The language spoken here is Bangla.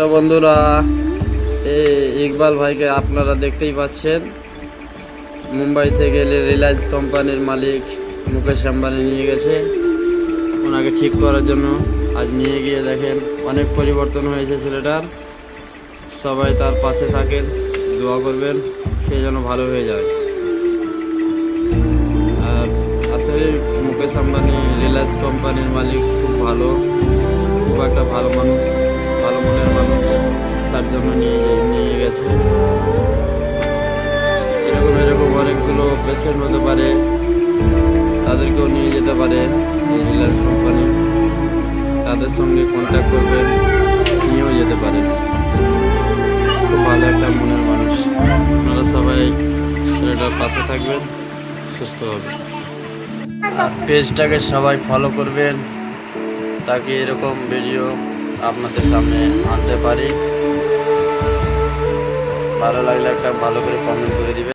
তো বন্ধুরা, এই ইকবাল ভাইকে আপনারা দেখতেই পাচ্ছেন। মুম্বাই থেকে রিলায়েন্স কোম্পানির মালিক মুকেশ আম্বানি নিয়ে গেছে ওনাকে ঠিক করার জন্য। আজ নিয়ে গিয়ে দেখেন অনেক পরিবর্তন হয়েছে ছেলেটার। সবাই তার পাশে থাকেন, দোয়া করবেন সে যেন ভালো হয়ে যায়। আর আসলে মুকেশ আম্বানি রিলায়েন্স কোম্পানির মালিক খুব ভালো, খুব একটা ভালো মানুষ, ভালো মনের মানুষ। তার জন্য নিয়ে গেছে। এরকম অনেকগুলো পেশেন্ট হতে পারে, তাদেরকেও নিয়ে যেতে পারে এই রিলায়েন্স কোম্পানি। তাদের সঙ্গে কন্ট্যাক্ট করবেন, নিয়েও যেতে পারে। খুব ভালো একটা মনের মানুষ। আপনারা সবাই ছেলেটার পাশে থাকবেন, সুস্থ হবে। আর পেজটাকে সবাই ফলো করবেন, তাকে এরকম ভিডিও আপনাদের সামনে আনতে পারি। ভালো লাগলে একটা ভালো করে কমেন্ট করে দিবেন।